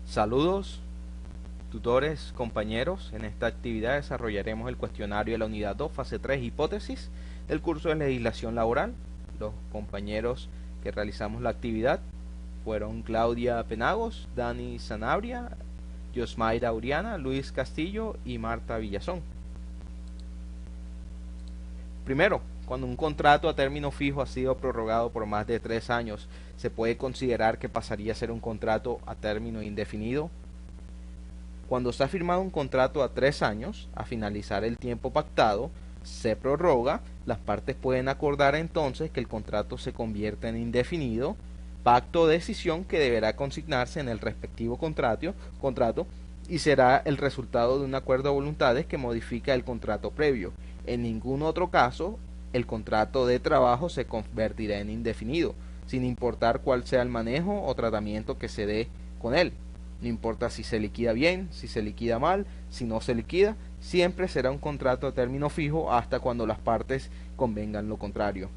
Saludos, tutores, compañeros. En esta actividad desarrollaremos el cuestionario de la unidad 2, fase 3, hipótesis, del curso de legislación laboral. Los compañeros que realizamos la actividad fueron Claudia Penagos, Dani Sanabria, Yosmaira Uriana, Luis Castillo y Marta Villazón. Primero, cuando un contrato a término fijo ha sido prorrogado por más de 3 años, ¿se puede considerar que pasaría a ser un contrato a término indefinido? Cuando se ha firmado un contrato a 3 años, a finalizar el tiempo pactado, se prorroga, las partes pueden acordar entonces que el contrato se convierta en indefinido, pacto o decisión que deberá consignarse en el respectivo contrato y será el resultado de un acuerdo de voluntades que modifica el contrato previo. En ningún otro caso, el contrato de trabajo se convertirá en indefinido, sin importar cuál sea el manejo o tratamiento que se dé con él. No importa si se liquida bien, si se liquida mal, si no se liquida, siempre será un contrato a término fijo hasta cuando las partes convengan lo contrario.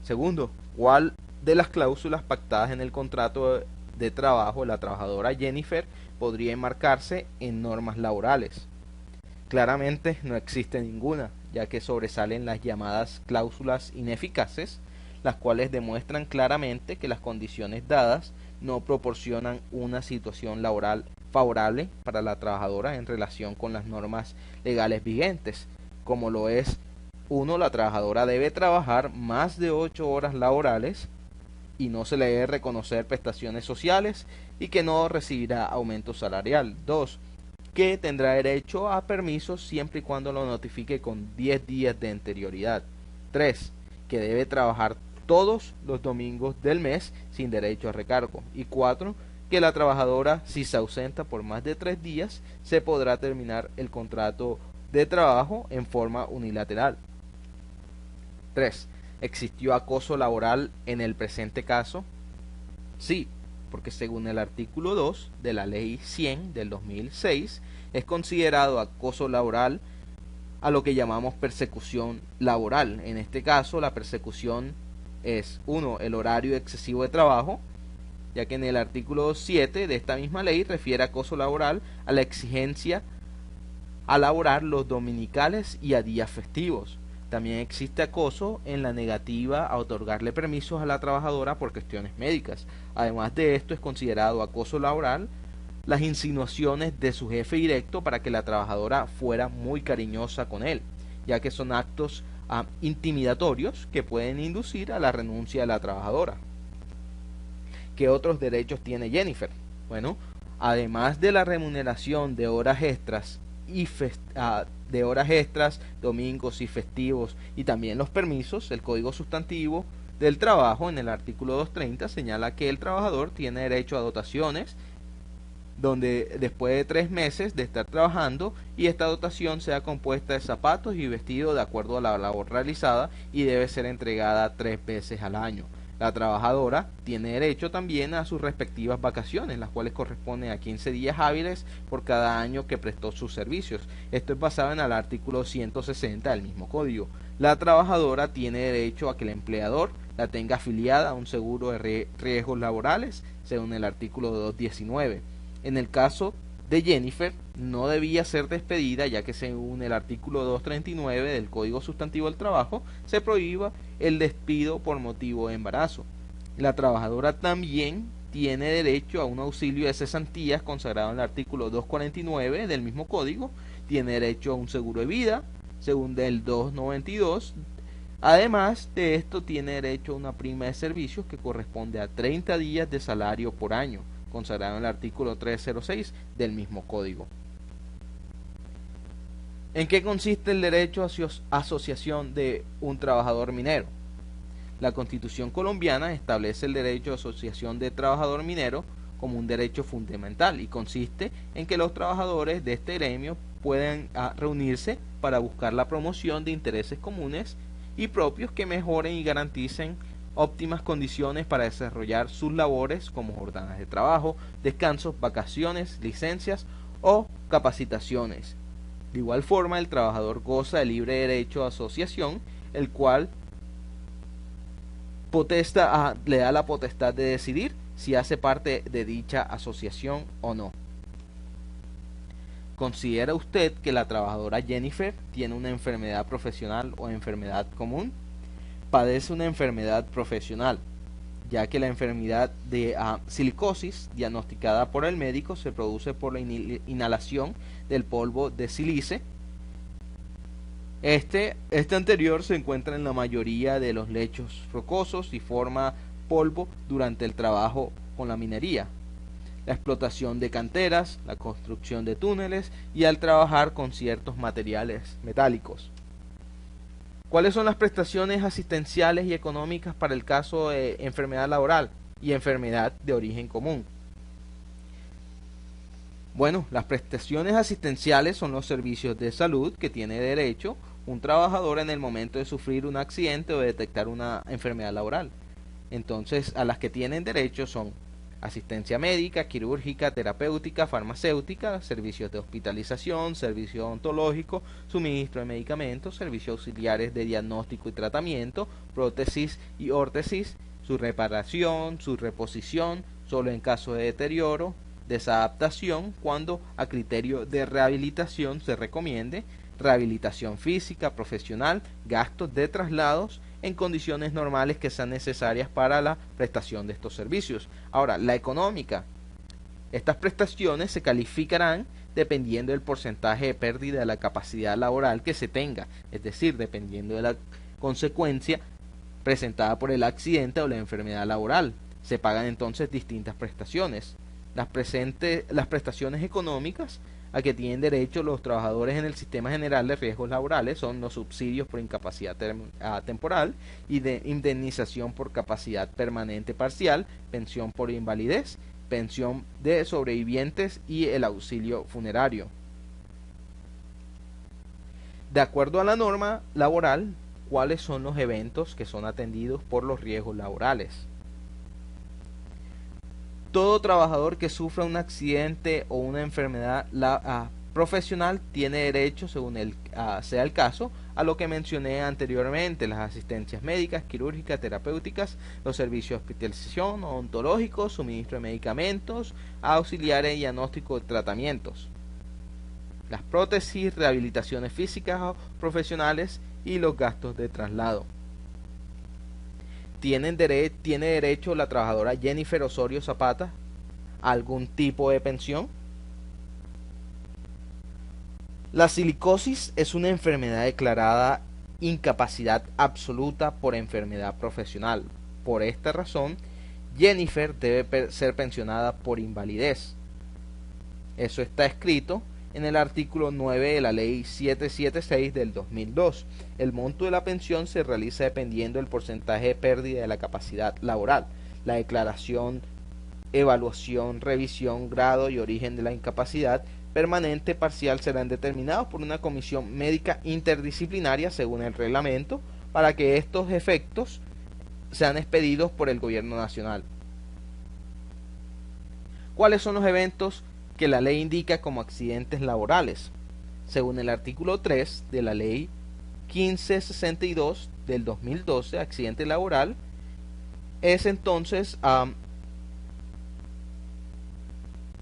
Segundo, ¿cuál de las cláusulas pactadas en el contrato de trabajo de la trabajadora Jennifer podría enmarcarse en normas laborales? Claramente no existe ninguna, ya que sobresalen las llamadas cláusulas ineficaces, las cuales demuestran claramente que las condiciones dadas no proporcionan una situación laboral favorable para la trabajadora en relación con las normas legales vigentes, como lo es 1. La trabajadora debe trabajar más de 8 horas laborales y no se le debe reconocer prestaciones sociales y que no recibirá aumento salarial. 2. Que tendrá derecho a permisos siempre y cuando lo notifique con 10 días de anterioridad. 3. Que debe trabajar todos los domingos del mes sin derecho a recargo. Y 4. Que la trabajadora, si se ausenta por más de 3 días, se podrá terminar el contrato de trabajo en forma unilateral. 3. ¿Existió acoso laboral en el presente caso? Sí, porque según el artículo 2 de la Ley 100 del 2006, es considerado acoso laboral a lo que llamamos persecución laboral. En este caso, la persecución es 1. El horario excesivo de trabajo, ya que en el artículo 7 de esta misma ley refiere acoso laboral a la exigencia a laborar los dominicales y a días festivos. También existe acoso en la negativa a otorgarle permisos a la trabajadora por cuestiones médicas. Además de esto, es considerado acoso laboral las insinuaciones de su jefe directo para que la trabajadora fuera muy cariñosa con él, ya que son actos intimidatorios que pueden inducir a la renuncia de la trabajadora. ¿Qué otros derechos tiene Jennifer? Bueno, además de la remuneración de horas extras domingos y festivos, y también los permisos, el Código Sustantivo del Trabajo en el artículo 230 señala que el trabajador tiene derecho a dotaciones donde después de 3 meses de estar trabajando y esta dotación sea compuesta de zapatos y vestido de acuerdo a la labor realizada y debe ser entregada 3 veces al año. La trabajadora tiene derecho también a sus respectivas vacaciones, las cuales corresponden a 15 días hábiles por cada año que prestó sus servicios. Esto es basado en el artículo 160 del mismo código. La trabajadora tiene derecho a que el empleador la tenga afiliada a un seguro de riesgos laborales, según el artículo 219. En el caso de Jennifer, no debía ser despedida, ya que según el artículo 239 del Código Sustantivo del Trabajo se prohíba el despido por motivo de embarazo. La trabajadora también tiene derecho a un auxilio de cesantías consagrado en el artículo 249 del mismo código, tiene derecho a un seguro de vida, según el 292. Además de esto, tiene derecho a una prima de servicios que corresponde a 30 días de salario por año, consagrado en el artículo 306 del mismo código. ¿En qué consiste el derecho a asociación de un trabajador minero? La Constitución colombiana establece el derecho a asociación de trabajador minero como un derecho fundamental y consiste en que los trabajadores de este gremio pueden reunirse para buscar la promoción de intereses comunes y propios que mejoren y garanticen óptimas condiciones para desarrollar sus labores como jornadas de trabajo, descansos, vacaciones, licencias o capacitaciones. De igual forma, el trabajador goza de libre derecho a asociación, el cual le da la potestad de decidir si hace parte de dicha asociación o no. ¿Considera usted que la trabajadora Jennifer tiene una enfermedad profesional o enfermedad común? Padece una enfermedad profesional, ya que la enfermedad de silicosis diagnosticada por el médico se produce por la inhalación del polvo de sílice. Este anterior se encuentra en la mayoría de los lechos rocosos y forma polvo durante el trabajo con la minería, la explotación de canteras, la construcción de túneles y al trabajar con ciertos materiales metálicos. ¿Cuáles son las prestaciones asistenciales y económicas para el caso de enfermedad laboral y enfermedad de origen común? Bueno, las prestaciones asistenciales son los servicios de salud que tiene derecho un trabajador en el momento de sufrir un accidente o de detectar una enfermedad laboral. Entonces, a las que tienen derecho son asistencia médica, quirúrgica, terapéutica, farmacéutica, servicios de hospitalización, servicio odontológico, suministro de medicamentos, servicios auxiliares de diagnóstico y tratamiento, prótesis y órtesis, su reparación, su reposición, solo en caso de deterioro, desadaptación, cuando a criterio de rehabilitación se recomiende, rehabilitación física, profesional, gastos de traslados en condiciones normales que sean necesarias para la prestación de estos servicios. Ahora, la económica. Estas prestaciones se calificarán dependiendo del porcentaje de pérdida de la capacidad laboral que se tenga, es decir, dependiendo de la consecuencia presentada por el accidente o la enfermedad laboral. Se pagan entonces distintas prestaciones. Las prestaciones económicas a que tienen derecho los trabajadores en el Sistema General de Riesgos Laborales son los subsidios por incapacidad temporal y de indemnización por capacidad permanente parcial, pensión por invalidez, pensión de sobrevivientes y el auxilio funerario. De acuerdo a la norma laboral, ¿cuáles son los eventos que son atendidos por los riesgos laborales? Todo trabajador que sufra un accidente o una enfermedad profesional tiene derecho, según sea el caso, a lo que mencioné anteriormente: las asistencias médicas, quirúrgicas, terapéuticas, los servicios de hospitalización, odontológicos, suministro de medicamentos, auxiliares de diagnóstico de tratamientos, las prótesis, rehabilitaciones físicas o profesionales y los gastos de traslado. ¿Tiene derecho la trabajadora Jennifer Osorio Zapata a algún tipo de pensión? La silicosis es una enfermedad declarada incapacidad absoluta por enfermedad profesional. Por esta razón, Jennifer debe ser pensionada por invalidez. Eso está escrito en el artículo 9 de la Ley 776 del 2002. El monto de la pensión se realiza dependiendo del porcentaje de pérdida de la capacidad laboral. La declaración, evaluación, revisión, grado y origen de la incapacidad permanente parcial serán determinados por una comisión médica interdisciplinaria según el reglamento, para que estos efectos sean expedidos por el gobierno nacional. ¿Cuáles son los eventos que la ley indica como accidentes laborales? Según el artículo 3 de la Ley 1562 del 2012, accidente laboral es entonces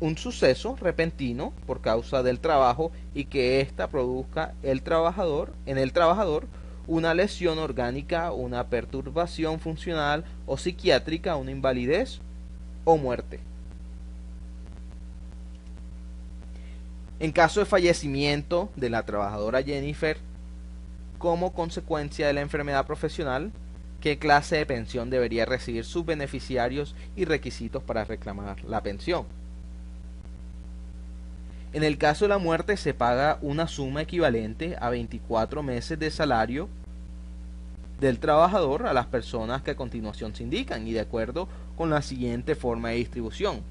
un suceso repentino por causa del trabajo y que ésta produzca en el trabajador una lesión orgánica, una perturbación funcional o psiquiátrica, una invalidez o muerte. En caso de fallecimiento de la trabajadora Jennifer como consecuencia de la enfermedad profesional, ¿qué clase de pensión debería recibir sus beneficiarios y requisitos para reclamar la pensión? En el caso de la muerte se paga una suma equivalente a 24 meses de salario del trabajador a las personas que a continuación se indican, y de acuerdo con la siguiente forma de distribución.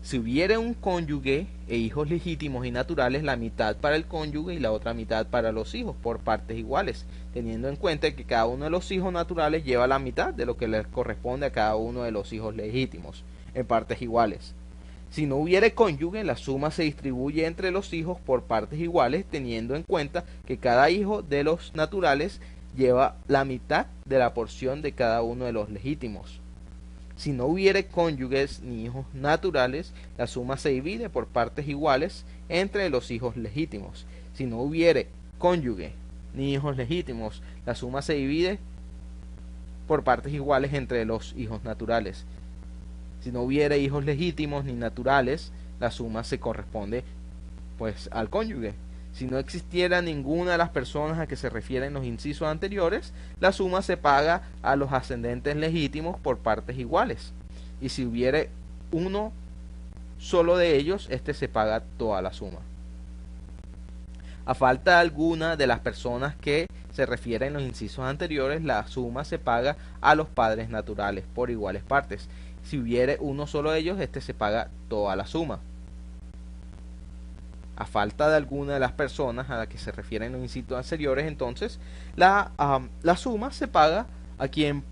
Si hubiere un cónyuge e hijos legítimos y naturales, la mitad para el cónyuge y la otra mitad para los hijos, por partes iguales, teniendo en cuenta que cada uno de los hijos naturales lleva la mitad de lo que les corresponde a cada uno de los hijos legítimos, en partes iguales. Si no hubiere cónyuge, la suma se distribuye entre los hijos por partes iguales, teniendo en cuenta que cada hijo de los naturales lleva la mitad de la porción de cada uno de los legítimos. Si no hubiere cónyuges ni hijos naturales, la suma se divide por partes iguales entre los hijos legítimos. Si no hubiere cónyuge ni hijos legítimos, la suma se divide por partes iguales entre los hijos naturales. Si no hubiere hijos legítimos ni naturales, la suma se corresponde pues al cónyuge. Si no existiera ninguna de las personas a que se refieren los incisos anteriores, la suma se paga a los ascendentes legítimos por partes iguales. Y si hubiere uno solo de ellos, este se paga toda la suma. A falta de alguna de las personas que se refieren en los incisos anteriores, la suma se paga a los padres naturales por iguales partes. Si hubiere uno solo de ellos, este se paga toda la suma. A falta de alguna de las personas a las que se refieren los incisos anteriores, entonces la suma se paga a quien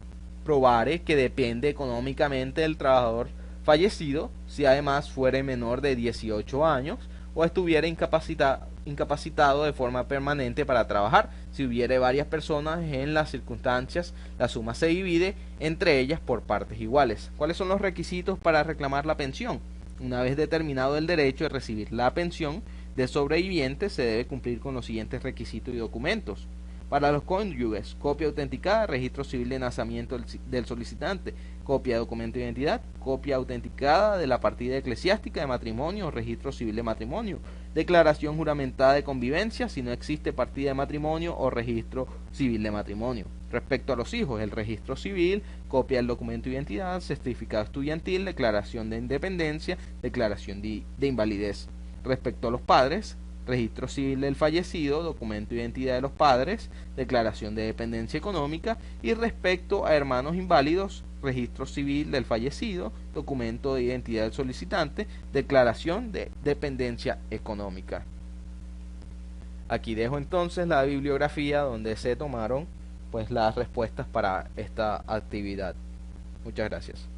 probare que depende económicamente del trabajador fallecido, si además fuere menor de 18 años o estuviera incapacitado de forma permanente para trabajar. Si hubiere varias personas en las circunstancias, la suma se divide entre ellas por partes iguales. ¿Cuáles son los requisitos para reclamar la pensión? Una vez determinado el derecho de recibir la pensión de sobreviviente, se debe cumplir con los siguientes requisitos y documentos. Para los cónyuges, copia autenticada, registro civil de nacimiento del solicitante, copia de documento de identidad, copia autenticada de la partida eclesiástica de matrimonio o registro civil de matrimonio, declaración juramentada de convivencia si no existe partida de matrimonio o registro civil de matrimonio. Respecto a los hijos, el registro civil, copia del documento de identidad, certificado estudiantil, declaración de independencia, declaración de invalidez. Respecto a los padres, registro civil del fallecido, documento de identidad de los padres, declaración de dependencia económica, y respecto a hermanos inválidos, registro civil del fallecido, documento de identidad del solicitante, declaración de dependencia económica. Aquí dejo entonces la bibliografía donde se tomaron pues las respuestas para esta actividad. Muchas gracias.